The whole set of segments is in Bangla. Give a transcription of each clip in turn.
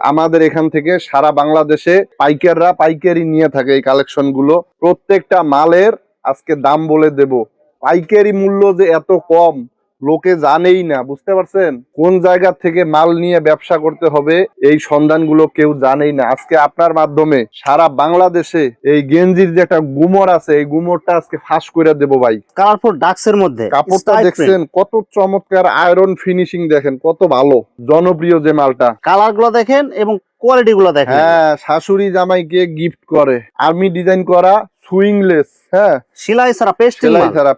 আমাদের এখান থেকে সারা বাংলাদেশে পাইকাররা পাইকারি নিয়ে থাকে এই কালেকশন গুলো। প্রত্যেকটা মালের আজকে দাম বলে দেব। পাইকারি মূল্য যে এত কম লোকে জানেই না, বুঝতে পারছেন? কোন জায়গা থেকে মাল নিয়ে ব্যবসা করতে হবে এই সন্ধানগুলো কেউ জানেই না। আজকে আপনার মাধ্যমে সারা বাংলাদেশে এই গেঞ্জির যে একটা গুমর আছে, এই গুমরটা আজকে ফাঁস করে দেবো ভাই। কালারফুল ডাক্সের মধ্যে কাপড়টা দেখছেন কত চমৎকার, আয়রন ফিনিশিং দেখেন কত ভালো, জনপ্রিয় যে মালটা। কালার গুলো দেখেন এবং কোয়ালিটি গুলো দেখেন। হ্যাঁ, শাশুড়ি জামাইকে গিফট করে আর্মি ডিজাইন করা সুইংলেস, হ্যাঁ, সেলাই ছাড়া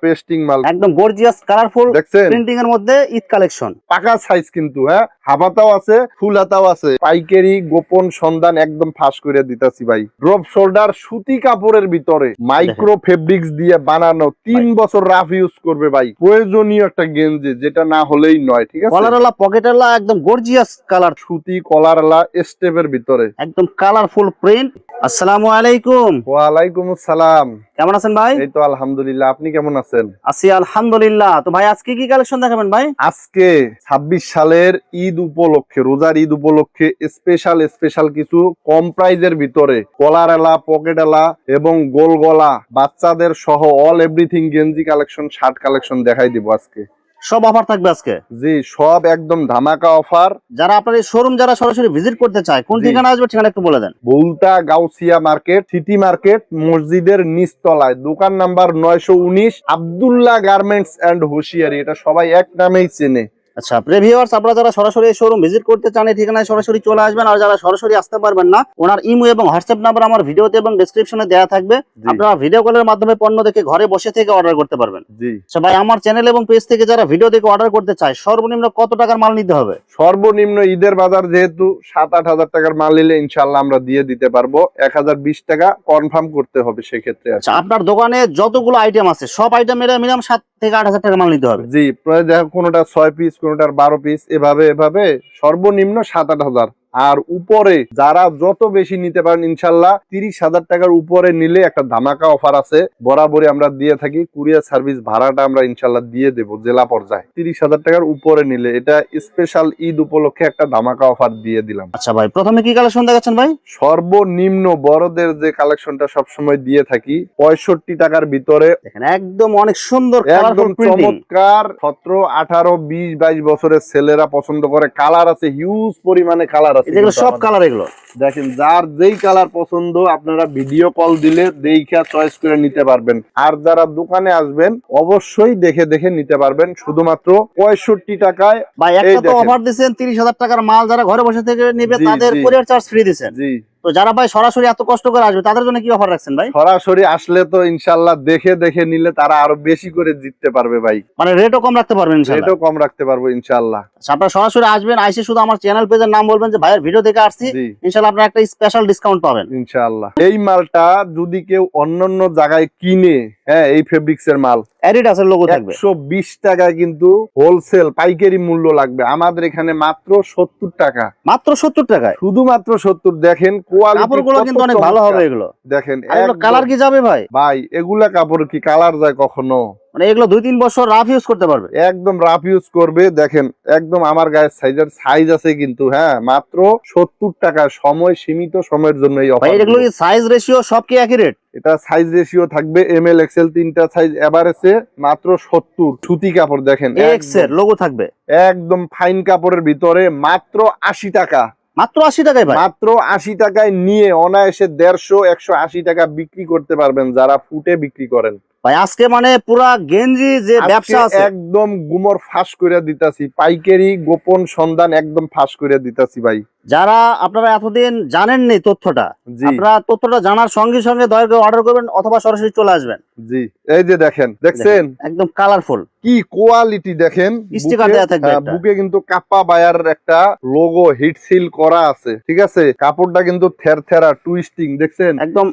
পেস্টিং মাল, একদম গর্জিয়াস কালারফুল দেখছেন প্রিন্টিং এর মধ্যে ঈদ কালেকশন। পাকা সাইজ কিন্তু, হ্যাঁ, হাফাতাও আছে ফুল হাতাও আছে। পাইকারি গোপন সন্ধান একদম ফাঁস করে দিতাছি ভাই। ড্রপ শোল্ডার সুতি কাপড়ের ভিতরে মাইক্রো ফেব্রিক্স দিয়ে বানানো, 3 বছর রাফ ইউজ করবে ভাই। প্রয়োজনীয় একটা গেঞ্জি, যেটা না হলেই নয়, ঠিক আছে? কলারওয়ালা পকেটওয়ালা একদম গর্জিয়াস কালার, সুতি কলারওয়ালা স্টেপের ভিতরে একদম কালারফুল প্রিন্ট। আসসালামু আলাইকুম। ওয়ালাইকুম আসসালাম। কেমন আছেন ভাই? এই তো আলহামদুলিল্লাহ, আপনি কেমন আছেন? আছি আলহামদুলিল্লাহ। তো ভাই আজকে কি কালেকশন দেখাবেন ভাই? আজকে 26 সালের ঈদ উপলক্ষে, রোজার ঈদ উপলক্ষে স্পেশাল কিছু কম প্রাইজের ভিতরে কলারওয়ালা, পকেটওয়ালা এবং গোল গলা বাচ্চাদের সহ অল এভরিথিং গেঞ্জি কালেকশন, শার্ট কালেকশন দেখাই দিব আজকে। সব অফার থাকবে আজকে? জি, সব একদম ধামাকা অফার। যারা আপনার এই শোরুম যারা সরাসরি ভিজিট করতে চায়, কোন ঠিকানা আসবে ঠিকানা একটু বলে দেন। বুলতা গাউসিয়া মার্কেট, সিটি মার্কেট, মসজিদের নিচতলায়, দোকান নাম্বার 919, আব্দুল্লাহ গার্মেন্টস এন্ড হুশিয়ারি। এটা সবাই এক নামেই চেনে। আচ্ছা ভিউয়ার্স, আপনারা যারা সরাসরি শোরুম ভিজিট করতে চান এই ঠিকানায় সরাসরি চলে আসবেন। আর যারা সরাসরি আসতে পারবেন না, ওনার ইমো এবং হোয়াটসঅ্যাপ নাম্বার আমার ভিডিওতে এবং ডেসক্রিপশনে দেওয়া থাকবে। আপনারা ভিডিও কলের মাধ্যমে পণ্য দেখে ঘরে বসে থেকে অর্ডার করতে পারবেন। জি আচ্ছা ভাই, আমার চ্যানেল এবং পেজ থেকে যারা ভিডিও দেখে অর্ডার করতে চায় সর্বনিম্ন কত টাকার মাল নিতে হবে? সর্বনিম্ন ঈদের বাজার যেহেতু 7-8 হাজার টাকার মাল নিলে ইনশাল্লাহ আমরা দিয়ে দিতে পারবো। 1020 টাকা কনফার্ম করতে হবে সেক্ষেত্রে। আচ্ছা, আপনার দোকানে যতগুলো আইটেম আছে সব আইটেমের মিনিমাম 7 থেকে 8 হাজার টাকার মাল নিতে হবে? জি, দেখো কোনোটা 6 পিস, কোনোটার 12 পিস, এভাবে সর্বনিম্ন 7-8 হাজার। আর উপরে যারা যত বেশি নিতে পারেন ইনশাল্লাহ 30,000 টাকার উপরে নিলে একটা ধামাকা অফার আছে, বরাবরই আমরা দিয়ে থাকি। কুরিয়ার সার্ভিস ভাড়াটা আমরা ইনশাল্লাহ দিয়ে দেব জেলা পর্যায়ে। 30,000 টাকার উপরে নিলে এটা স্পেশাল ঈদ উপলক্ষে একটা ধামাকা অফার দিয়ে দিলাম। আচ্ছা ভাই, প্রথমে কি কালেকশন দেখাচ্ছেন ভাই? সর্বনিম্ন বড়দের যে কালেকশনটা সবসময় দিয়ে থাকি 65 টাকার ভিতরে, দেখেন একদম অনেক সুন্দর একদম চমৎকার। 17, 18, 20, 22 বছরের ছেলেরা পছন্দ করে। কালার আছে হিউজ পরিমাণে, কালার আছে এগুলো সব কালার। এগুলো দেখেন, যার যেই কালার পছন্দ আপনারা ভিডিও কল দিলে দেখা চয়েস করে নিতে পারবেন। আর যারা দোকানে আসবেন অবশ্যই দেখে দেখে নিতে পারবেন শুধুমাত্র 65 টাকায়। ভাই একটা তো অফার দিবেন 30,000 টাকার মাল যারা ঘরে বসে থেকে নেবে তাদের কুরিয়ার চার্জ ফ্রি দিবেন। জি, তো যারা ভাই সরাসরি এত কষ্ট করে আসবে তাদের জন্য কি অফার রাখছেন ভাই? সরাসরি আসলে তো ইনশাআল্লাহ দেখে দেখে নিলে তারা আরো বেশি করে জিততে পারবে ভাই। মানে রেটও কম রাখতে পারবেন ইনশাআল্লাহ? রেটও কম রাখতে পারবো ইনশাআল্লাহ। আচ্ছা, আপনারা সরাসরি আসবেন, আইসে শুধু আমার চ্যানেল পেজের নাম বলবেন যে ভাইয়ের ভিডিও দেখে আসছি, ইনশাআল্লাহ আপনারা একটা স্পেশাল ডিসকাউন্ট পাবেন ইনশাআল্লাহ। এই মালটা যদি কেউ অন্যান্য জায়গায় কিনে, হ্যাঁ, এই ফেব্রিক্স এর মাল অ্যাডিডাসের লোগো থাকবে, 120 টাকায় কিন্তু হোলসেল পাইকারি মূল্য লাগবে। আমাদের এখানে মাত্র 70 টাকা। মাত্র 70 টাকায়, শুধুমাত্র 70। দেখেন কোয়ালিটি কিন্তু অনেক ভালো হবে। এগুলো দেখেন, এগুলো কালার কি যাবে ভাই? ভাই এগুলা কাপড় কি কালার যায় কখনো? মানে এগুলো 2-3 বছর রাফ ইউজ করতে পারবে, একদম রাফ ইউজ করবে। দেখেন একদম আমার গায়ের সাইজ আছে কিন্তু, হ্যাঁ, মাত্র 70 টাকা। সময় সীমিত, সময়ের জন্য এই অফার। এগুলো কি সাইজ রেশিও সব কি একই রেট? এটা সাইজ রেশিও থাকবে ML XL 3টা সাইজ এভারেজে মাত্র 70। সুতি কাপড় দেখেন, এক্স এর লোগো থাকবে, একদম ফাইন কাপড়ের ভিতরে মাত্র 80 টাকা। মাত্র 80 টাকায় ভাই? মাত্র 80 টাকায় নিয়ে অনায়াসে 150-180 টাকা বিক্রি করতে পারবেন যারা ফুটে বিক্রি করেন ভাই। আজকে মানে পুরা গেঞ্জি যে ব্যবসা আছে একদম গুমর ফাঁস করে দিতাছি। পাইকারি গোপন সন্ধান একদম ফাঁস করে দিতাছি ভাই। যারা আপনারা এতদিন জানেননি তথ্যটা, আপনারা তথ্যটা জানার সঙ্গে সঙ্গে দয়া করে অর্ডার করবেন অথবা সরাসরি চলে আসবেন। জি, এই যে দেখেন, দেখছেন একদম কালারফুল, কি কোয়ালিটি দেখেন। স্টিকার দেয়া থাকবে, বুকে কিন্তু কাপ্পা বায়ার একটা লোগো হিট সিল করা আছে, ঠিক আছে? কাপড়টা কিন্তু থেরথেরা টুইস্টিং, দেখছেন একদম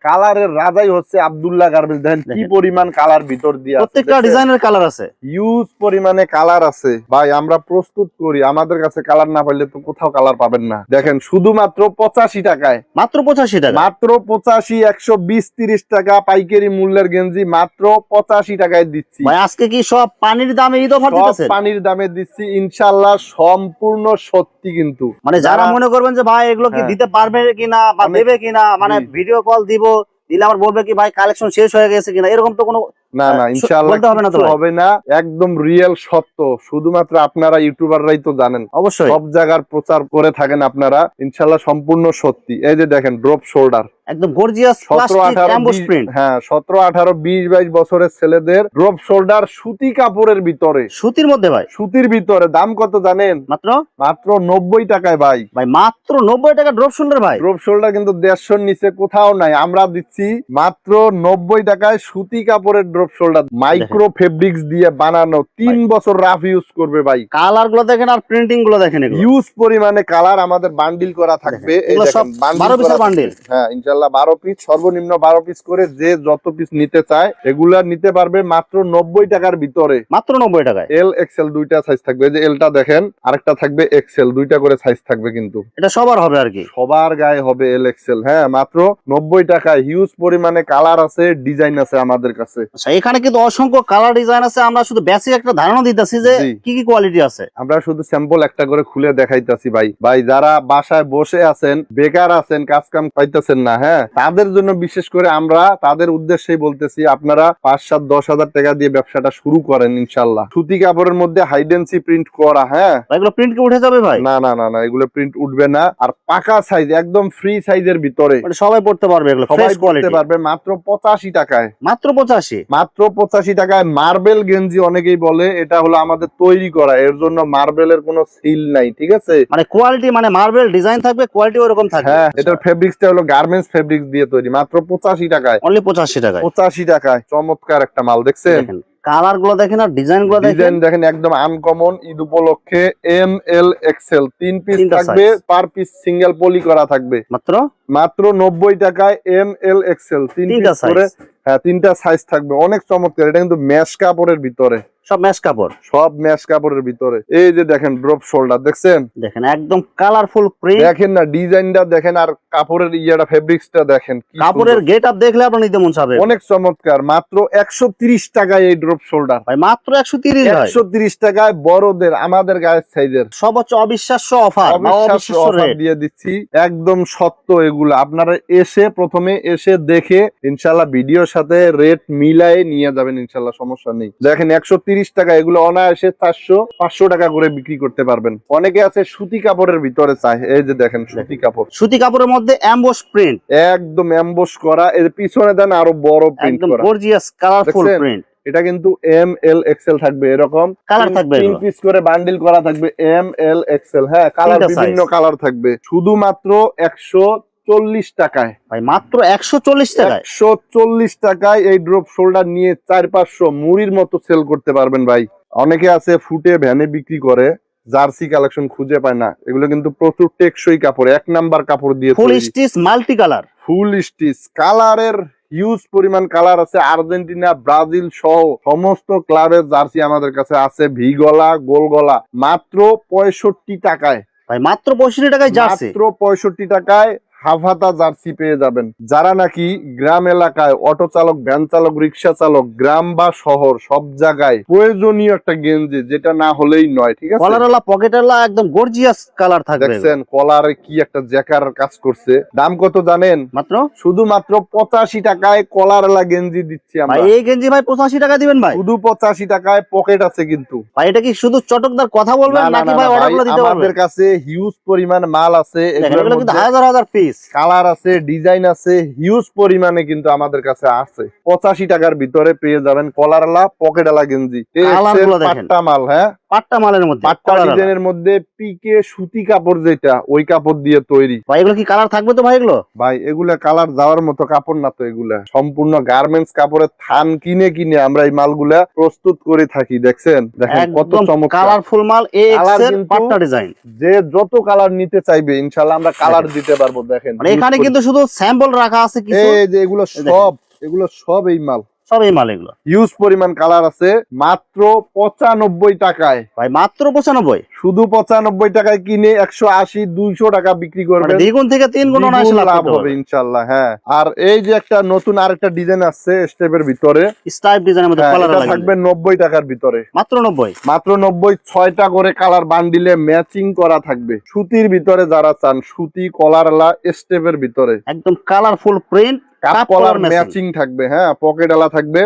কালারের রাজাই হচ্ছে আব্দুল্লাহ গার্মেন্টস। দেখেন কি পরিমাণ কালার ভিতর দিয়ে, প্রত্যেকটা ডিজাইনের কালার আছে, হিউজ পরিমাণে কালার আছে ভাই। আমরা প্রস্তুত করি, আমাদের কাছে কালার না পাইলে তো মতো কোথাও কালার পাবেন না। দেখেন শুধুমাত্র 85 টাকায়, মাত্র 85 টাকা, মাত্র 85, 120-30 টাকা পাইকারি মূল্যের গেঞ্জি মাত্র 85 টাকায় দিচ্ছি ভাই আজকে কি সব পানির দামে ঈদ অফার সব দিতেছেন? পানির দামে দিচ্ছি ইনশাআল্লাহ, সম্পূর্ণ সত্যি। কিন্তু মানে যারা মনে করবেন যে ভাই এগুলো কি হ্যাঁ। দিতে পারবে কিনা বা দেবে কিনা, মানে জি। ভিডিও কল দিব, দিলে আবার বলবে কি ভাই কালেকশন শেষ হয়ে গেছে কিনা, এরকম তো কোনো না না ইনশাআল্লাহ বলতে হবে না তো কিছু ভাই? হবে না, একদম রিয়েল সত্য। শুধুমাত্র আপনারা ইউটিউবাররাই তো জানেন, অবশ্যই সব জায়গার প্রচার করে থাকেন আপনারা, ইনশাআল্লাহ সম্পূর্ণ সত্যি। এই যে দেখেন ড্রপ শোল্ডার, একদম গর্জিয়াস 17, প্লাস্টিক 18, এমবোস 20, প্রিন্ট, হ্যাঁ 17, 18, 20, 22 বছরের ছেলেদের ড্রপ শোল্ডার সুতি কাপড়ের ভিতরে, সুতির মধ্যে ভাই, সুতির ভিতরে। দাম কত জানেন? মাত্র মাত্র 90 টাকায় ভাই। ভাই মাত্র 90 টাকা ড্রপ শোল্ডার ভাই। ড্রপ শোল্ডার কিন্তু 150-র নিচে কোথাও নাই, আমরা দিচ্ছি মাত্র 90 টাকায় সুতি কাপড়ের ড্রপ শোল্ডার, মাইক্রো ফেব্রিক্স দিয়ে বানানো, 3 বছর রাফ ইউজ করবে ভাই। কালার গুলো দেখেন আর প্রিন্টিং গুলো দেখেন, এগুলো ইউজ পরিমাণে কালার আমাদের বান্ডিল করা থাকবে। এই এগুলো সব দেখেন বান্ডিল 12 পিসের করা বান্ডিল। থাকবে। হ্যাঁ ইনশাআল্লাহ 12 পিস, সর্বনিম্ন 12 পিস করে যে যত পিস নিতে চায় এগুলা নিতে পারবে মাত্র 90 টাকার ভিতরে। মাত্র 90 টাকায় এল এক্সেল দুইটা সাইজ থাকবে, এই যে এলটা দেখেন, আরেকটা থাকবে এক্সেল, দুইটা করে সাইজ থাকবে। কিন্তু এটা সবার হবে আর কি, সবার গায়ে হবে এল এক্সেল। হ্যাঁ মাত্র 90 টাকায় হিউজ পরিমাণে কালার আছে, ডিজাইন আছে আমাদের কাছে। আচ্ছা এখানে কিন্তু অসংখ্য কালার ডিজাইন আছে, আমরা শুধু বেসিক একটা ধারণা দিতেছি যে জি। কি কি কোয়ালিটি আছে। আমরা শুধু স্যাম্পল একটা করে খুলে দেখাইতাছি ভাই। ভাই যারা বাসায় বসে আছেন, বেকার আছেন, কাজ কাম পাইতেছেন না, হ্যাঁ তাদের জন্য বিশেষ করে আমরা তাদের উদ্দেশ্যেই বলতেছি, আপনারা 5-7-10 হাজার টাকা দিয়ে ব্যবসাটা শুরু করেন ইনশাল্লাহ। সুতি কাপড়ের মধ্যে হাইডেন্সি প্রিন্ট করা, হ্যাঁ ভাই এগুলো প্রিন্ট কি উঠে যাবে ভাই? না না না না, এগুলো প্রিন্ট উঠবে না। আর পাকা সাইজ, একদম ফ্রি সাইজের ভিতরে মানে সবাই পড়তে পারবে, এগুলো সবাই ফ্রেশ পড়তে কোয়ালিটি, পারবে মাত্র 85 টাকায়। মাত্র 85, মাত্র 85 টাকায় মার্বেল গেঞ্জি। অনেকেই বলে এটা হলো আমাদের তৈরি করা, এর জন্য মার্বেলের কোনো সিল নাই, ঠিক আছে? মানে কোয়ালিটি মানে মার্বেল ডিজাইন থাকবে, কোয়ালিটি ওরকম থাকবে। হ্যাঁ এটার ফেব্রিক্সটা হলো গার্মেন্টস ফেব্রিক্স দিয়ে তৈরি, মাত্র 85 টাকায়। অনলি 85 টাকায়। 85 টাকায় চমৎকার একটা মাল, দেখছেন? দেখেন কালার গুলো দেখেন আর ডিজাইন গুলো দেখেন, ডিজাইন দেখেন একদম আনকমন। ঈদ উপলক্ষে এম এল এক্সেল 3 পিস তিনটা থাকবে, size। পার পিস সিঙ্গেল পলি করা থাকবে। মাত্র মাত্র 90 টাকায় এম এল এক্সেল 3 তিনটা পিস করে, size। হ্যাঁ 3টা সাইজ থাকবে। অনেক চমৎকার, এটা কিন্তু ম্যাশ কাপড়ের ভিতরে, সব ম্যাচ কাপড়, সব ম্যাশ কাপড়ের ভিতরে। এই যে দেখেন ড্রপ শোল্ডার, দেখছেন? দেখেন একদম কালারফুল প্রিন্ট, দেখেন না ডিজাইনটা দেখেন, আর কাপড়ের ইয়াটা ফেব্রিক্সটা দেখেন, কি কাপড়ের সুন্দর। গেট আপ দেখলে আপনার নিতে মন চাবে। অনেক চমৎকার। মাত্র 130 টাকায় এই ড্রপ শোল্ডার, ভাই মাত্র 130 ভাই, 130 টাকায় বড়দের, আমাদের গায়ের সাইজের সব হচ্ছে অবিশ্বাস্য অফার, অবিশ্বাস্য অফার দিয়ে দিচ্ছি, একদম সত্য। এগুলো আপনারা এসে প্রথমে এসে দেখে ইনশাল্লাহ ভিডিওর সাথে রেট মিলাই নিয়ে যাবেন ইনশাল্লাহ, সমস্যা নেই। দেখেন 130 টাকা, এগুলো অনায়াসে 400-500 টাকা করে বিক্রি করতে পারবেন। অনেকে আছে সুতি কাপড়ের ভিতরে চায়, এই যে দেখেন সুতি কাপড়, সুতি কাপড়ের মধ্যে এমবোস প্রিন্ট, একদম এমবোস করা, এর পিছনে দেন আরো বড় প্রিন্ট একদম করা, গর্জিয়াস কালারফুল দেখছেন? প্রিন্ট। এটা কিন্তু এম এল এক্সেল থাকবে, এরকম কালার থাকবে 3 এগুলো। পিস করে বান্ডিল করা থাকবে, এম এল এক্সেল। হ্যাঁ কালার তিনটা বিভিন্ন size। কালার থাকবে, শুধুমাত্র 140 টাকায়। ভাই মাত্র 140 টাকায়, 140 টাকায় এই ড্রপ শোল্ডার নিয়ে 400-500 মুড়ির মতো সেল করতে পারবেন ভাই। অনেকে আছে ফুটে ভ্যানে বিক্রি করে, জার্সি কালেকশন খুঁজে পায় না, এগুলো কিন্তু প্রচুর টেকসই কাপড়, 1 নাম্বার কাপড় দিয়ে ফুল তৈরি। স্টিচ মাল্টি কালার, ফুল স্টিচ কালারের হিউজ পরিমাণ কালার আছে। আর্জেন্টিনা, ব্রাজিল সহ সমস্ত ক্লাবের জার্সি আমাদের কাছে আছে, ভি গলা, গোল গলা, মাত্র 65 টাকায়। ভাই মাত্র 65 টাকায় জার্সি, মাত্র 65 টাকায় হাফ হাতা জার্সি পেয়ে যাবেন। যারা নাকি গ্রাম এলাকায় অটো চালক, ভ্যান চালক, রিক্সা চালক, গ্রাম বা শহর সব জায়গায় প্রয়োজনীয় একটা গেঞ্জি, যেটা না হলেই নয়, ঠিক আছে? কলারওয়ালা পকেটওয়ালা একদম গর্জিয়াস কালার থাকবে। দেখছেন কলারে কি একটা জ্যাকার কাজ করছে। দাম কত জানেন? মাত্র শুধুমাত্র 85 টাকায় কলারওয়ালা গেঞ্জি দিচ্ছি ভাই আমরা। এই গেঞ্জি ভাই 85 টাকা দিবেন ভাই? শুধু 85 টাকায়, পকেট আছে কিন্তু। ভাই এটা কি শুধু চটকদার কথা বলবেন না, না, নাকি না, ভাই না, অর্ডারগুলো ভাই, দিতে পারবেন? আমাদের কাছে হিউজ পরিমাণ মাল আছে, দেখেন এগুলোর এগুলো কিন্তু মধ্যে হাজার হাজার পিস, কালার আছে, ডিজাইন আছে, হিউজ পরিমাণে কিন্তু আমাদের কাছে আছে। 85 টাকার ভিতরে পেয়ে যাবেন কলারওয়ালা পকেটওয়ালা গেঞ্জি। কালারগুলো দেখেন। পাট্টা মাল, হ্যাঁ পাট্টা মালের মধ্যে পাট্টা কলারওয়ালা। ডিজাইনের মধ্যে পিকে সুতি কাপড়, যেটা ওই কাপড় দিয়ে তৈরি। ভাই এগুলো কি কালার থাকবে তো ভাই? এগুলো ভাই এগুলা কালার যাওয়ার মতো কাপড় না তো, এগুলা সম্পূর্ণ গার্মেন্টস কাপড়ের থান কিনে কিনে আমরা এই মালগুলা প্রস্তুত করে থাকি। দেখছেন দেখেন কত একদম চমৎকার কালারফুল মাল, এক্স কালার এর কিন্তু পাট্টা ডিজাইন। যে যত কালার নিতে চাইবে ইনশাআল্লাহ আমরা কালার দিতে পারবো। দেখেন মানে এখানে কিন্তু শুধু স্যাম্পল রাখা আছে কিছু। এই যে এগুলো সব এই মাল সব এই মাল এগুলো হিউজ পরিমাণ কালার আছে মাত্র 95 টাকায় ভাই, মাত্র 95। শুধু 95 টাকায় কিনে 180 200 টাকা বিক্রি মানে করবেন, দ্বিগুণ থেকে তিন গুণ অনায়াসে দ্বিগুণ লাভ লাভ করতে হবে পারবেন। ইনশাআল্লাহ। হ্যাঁ, আর এই যে একটা নতুন আরেকটা ডিজাইন আসছে স্টেপের ভিতরে, স্ট্রাইপ ডিজাইনের মধ্যে হ্যাঁ, কলার এটা লাগবে থাকবে 90 টাকার ভিতরে, মাত্র 90। মাত্র 90। 6টা করে কালার বান্ডিলে ম্যাচিং করা থাকবে। সুতির ভিতরে যারা চান, সুতি কলারওয়ালা স্টেপের ভিতরে একদম colourful print, cuff cuff collar collar matching. Matching থাকবে। হ্যাঁ, পকেট আলা থাকবে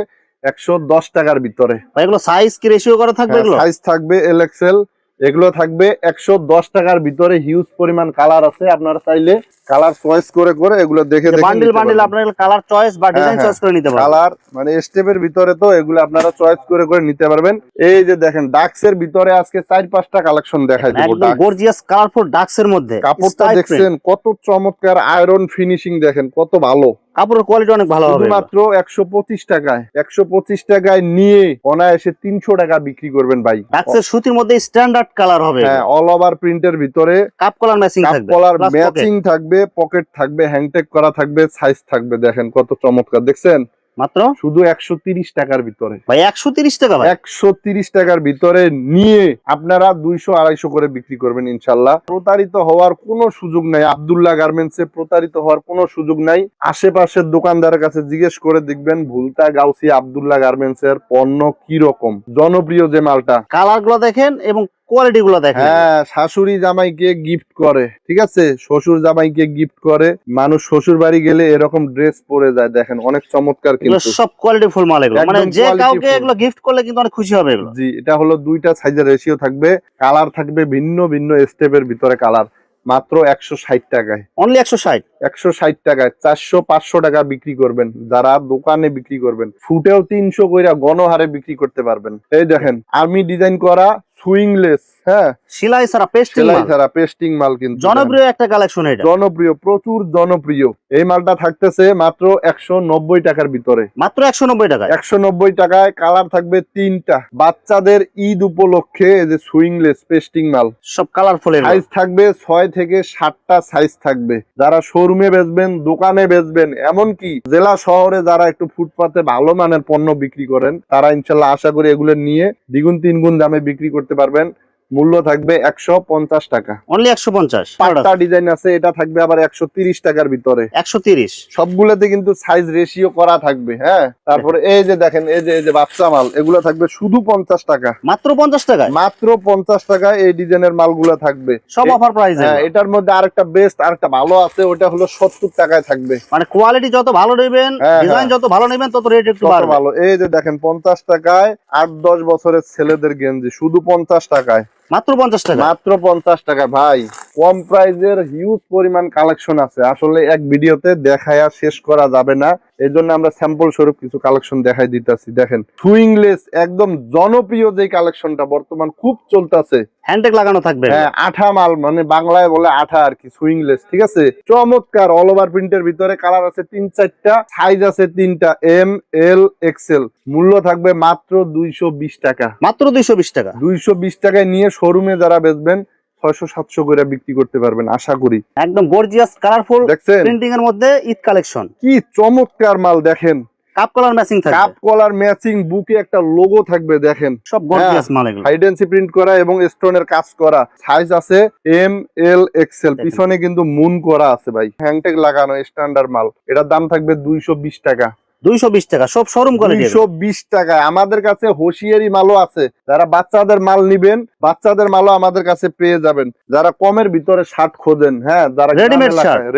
110 টাকার ভিতরে। ভাই এগুলো সাইজ কি রেশিও করা থাকবে এগুলো? সাইজ থাকবে এল এক্সেল, এগুলো থাকবে 110 টাকার ভিতরে। হিউজ পরিমাণ কালার আছে, আপনারা চাইলে কালার চয়েস করে করে এগুলো দেখে দেখে বান্ডিল বান্ডিল আপনারা কালার চয়েস বা ডিজাইন চয়েস করে নিতে পারবেন। কালার মানে স্টেপের ভিতরে তো এগুলো আপনারা চয়েস করে করে নিতে পারবেন। এই যে দেখেন ডাক্সের ভিতরে আজকে 4-5টা কালেকশন দেখাই দেব। একদম গর্জিয়াস কালারফুল ডাক্সের মধ্যে কাপড়টা স্ট্রাইপ দেখছেন কত চমৎকার, আয়রন ফিনিশিং দেখেন কত ভালো। কাপড়ের কোয়ালিটি অনেক ভালো হবে। মাত্র 125 টাকায়, 125 টাকায় নিয়ে অনায়াসে 300 টাকা বিক্রি করবেন ভাই। ডাক্সের সুতির মধ্যে স্ট্যান্ডার্ড কালার হবে। হ্যাঁ, অল ওভার প্রিন্টের ভিতরে কাপ কলার ম্যাচিং কাপ থাকবে, কলার plus ম্যাচিং থাকবে, পকেট থাকবে, হ্যাংটেক করা থাকবে, সাইজ থাকবে। দেখেন কত চমৎকার, দেখছেন? মাত্র শুধু 130 টাকার ভিতরে ভাই, 130 টাকা ভাই। 130 টাকার ভিতরে নিয়ে আপনারা 200-250 করে বিক্রি করবেন ইনশাল্লাহ। প্রতারিত হওয়ার কোনো সুযোগ নাই। আব্দুল্লাহ গার্মেন্টসে প্রতারিত হওয়ার কোনো সুযোগ নাই। আশেপাশের দোকানদারের কাছে জিজ্ঞেস করে দেখবেন ভুলতা গাউসি আব্দুল্লাহ গার্মেন্টস এর পণ্য কি রকম জনপ্রিয়, যে মালটা। কালার গুলো দেখেন এবং কোয়ালিটি গুলো দেখেন। হ্যাঁ, শাশুড়ি জামাইকে গিফট করে, ঠিক আছে, শ্বশুর জামাইকে গিফট করে। মানুষ শ্বশুর বাড়ি গেলে এরকম ড্রেস পরে যায়, দেখেন অনেক চমৎকার এগুলো কিন্তু। সব কোয়ালিটি ফুল মাল এগুলো, মানে একদম যে quality কাউকে full। এগুলো গিফট করলে কিন্তু অনেক খুশি হবে এগুলো। জি, এটা হলো 2টা সাইজের রেশিও থাকবে, কালার থাকবে ভিন্ন ভিন্ন স্টেপের ভিতরে কালার। মাত্র 160 টাকায়, অনলি 160। 160 টাকায় 400-500 টাকা বিক্রি করবেন। যারা দোকানে বিক্রি করবেন, ফুটেও 300 কইরা গণহারে বিক্রি করতে পারবেন। এই দেখেন আর্মি ডিজাইন করা সুইংলেস, হ্যাঁ, সেলাই ছাড়া পেস্টিং সেলাই মাল, ছাড়া পেস্টিং মাল কিন্তু জনপ্রিয় একটা কালেকশন এটা। জনপ্রিয়, প্রচুর জনপ্রিয়। এই মালটা থাকতেছে মাত্র 190 টাকার ভিতরে, মাত্র 190 টাকায়। 190 টাকায়। কালার থাকবে 3টা। বাচ্চাদের ঈদ উপলক্ষে এই যে সুইংলেস পেস্টিং মাল, সব কালারফুল এগুলো। সাইজ থাকবে 6 থেকে 7টা সাইজ থাকবে। যারা শোরুমে বেচবেন, দোকানে বেচবেন, এমনকি জেলা শহরে যারা একটু ফুটপাতে ভালো মানের পণ্য বিক্রি করেন, তারা ইনশাল্লাহ আশা করি এগুলো নিয়ে দ্বিগুণ 3 গুণ দামে বিক্রি করতে পারবেন। মূল্য থাকবে 150 টাকা। অনলি 150। পাট্টা ডিজাইন আছে, এটা থাকবে আবার 130 টাকার ভিতরে। 130। সবগুলোতে কিন্তু সাইজ রেশিও করা থাকবে। হ্যাঁ, তারপরে এই যে দেখেন, এই যে বাচ্চা মাল, এগুলো থাকবে শুধু 50 টাকা, মাত্র 50 টাকায়। মাত্র 50 টাকায় এই ডিজাইনের মালগুলো থাকবে, সব অফার প্রাইস। হ্যাঁ। এটার মধ্যে আরেকটা বেস্ট, আরেকটা ভালো আছে, ওটা হলো 70 টাকায় থাকবে। মানে কোয়ালিটি যত ভালো নেবেন, হ্যাঁ, ডিজাইন যত ভালো নেবেন, তত রেট একটু কত বাড়বে। ভালো। এই যে দেখেন 50 টাকায় 8-10 বছরের ছেলেদের গেঞ্জি, শুধু 50 টাকায়, মাত্র 50 টাকা। মাত্র 50 টাকা। ভাই, কম প্রাইজের হিউজ পরিমাণ কালেকশন আছে, আসলে এক ভিডিওতে দেখায়া শেষ করা যাবে না। এই জন্য আমরা স্যাম্পল স্বরূপ কিছু কালেকশন দেখাই দিতেছি। দেখেন সুইংলেস একদম জনপ্রিয় যে কালেকশনটা বর্তমান খুব চলতেছে, হ্যান্ডটেক লাগানো থাকবে। হ্যাঁ, আঠা মাল, মানে বাংলায় বলে আঠা আর কি, সুইংলেস, ঠিক আছে। চমৎকার অল ওভার প্রিন্টের ভিতরে কালার আছে 3-4টা, সাইজ আছে 3টা, এম এল এক্সেল। মূল্য থাকবে মাত্র 220 টাকা, মাত্র 220 টাকা। 220 টাকায় নিয়ে শোরুমে যারা বেচবেন 600-700 করে বিক্রি করতে পারবেন আশা করি। একদম গর্জিয়াস কালারফুল দেখছেন প্রিন্টিং এর মধ্যে ঈদ কালেকশন। কি চমৎকার মাল, দেখেন কাপ কলার ম্যাচিং কাপ থাকবে, কলার ম্যাচিং, বুকে একটা লোগো থাকবে। দেখেন সব গর্জিয়াস মাল এগুলো। হাইডেন্সি প্রিন্ট করা এবং স্টোনের কাজ করা। সাইজ আছে এম এল এক্সেল। পিছনে কিন্তু মুন করা আছে ভাই, হ্যাংটেক লাগানো স্ট্যান্ডার্ড মাল। এটার দাম থাকবে 220 টাকা, 220 টাকা, সব শোরুম কোয়ালিটি। 220 টাকায়। আমাদের কাছে হোশিয়ারি মালও আছে, যারা বাচ্চাদের মাল নিবেন, বাচ্চাদের মালও আমাদের কাছে পেয়ে যাবেন। যারা কমের ভিতরে শার্ট খোঁজেন, হ্যাঁ, যারা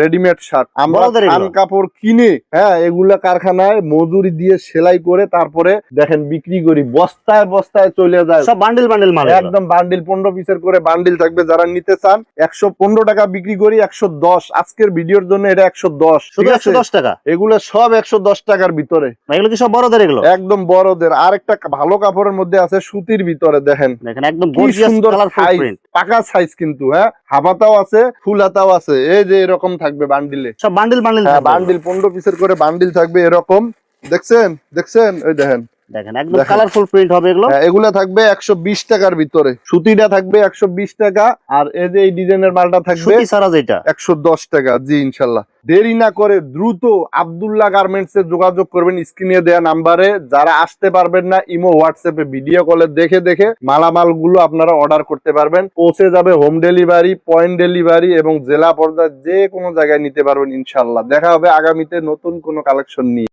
রেডিমেড শার্ট, আমরা থান কাপড় কিনে, হ্যাঁ, এগুলা কারখানায় মজুরি দিয়ে সেলাই করে তারপরে দেখেন বিক্রি করি, বস্তায় বস্তায় চলে যায়, সব বান্ডিল বান্ডিল মাল, একদম বান্ডিল 15 পিসের করে বান্ডিল থাকবে। যারা নিতে চান 115 টাকা বিক্রি করি, 110 আজকের ভিডিওর জন্য, এটা 110, শুধু 110 টাকা। এগুলো সব 110 টাকার ভিতরে। এগুলো কি সব বড়দের? এগুলো একদম বড়দের। আরেকটা ভালো কাপড়ের মধ্যে আছে সুতির ভিতরে, দেখেন একদম গর্জিয়াস কালারফুল প্রিন্ট, পাকা সাইজ কিন্তু, হ্যাঁ, হাফাতাও আছে, ফুল হাতাও আছে। এই যে এরকম থাকবে বান্ডিলে, সব বান্ডিল বান্ডিল, বান্ডিল 15 পিসের করে বান্ডিল থাকবে এরকম। দেখছেন ওই দেখেন দেখেন একদম দেখেন। কালারফুল প্রিন্ট হবে এগুলো। হ্যাঁ, এগুলা থাকবে 120 টাকার ভিতরে, সুতিটা থাকবে 120 টাকা, আর এই যে এই ডিজাইনের মালটা থাকবে সুতি সারা যেটা 110 টাকা। জি ইনশাল্লাহ, দেরি না করে দ্রুত আব্দুল্লাহ গার্মেন্টস এ যোগাযোগ করবেন স্ক্রিনে দেয়া নাম্বারে। যারা আসতে পারবেন না, ইমো হোয়াটসঅ্যাপে ভিডিও কলে দেখে দেখে মালামাল গুলো আপনারা অর্ডার করতে পারবেন, পৌঁছে যাবে হোম ডেলিভারি, পয়েন্ট ডেলিভারি এবং জেলা পর্যায়ে যে কোনো জায়গায় নিতে পারবেন ইনশাল্লাহ। দেখা হবে আগামীতে নতুন কোনো কালেকশন নিয়ে।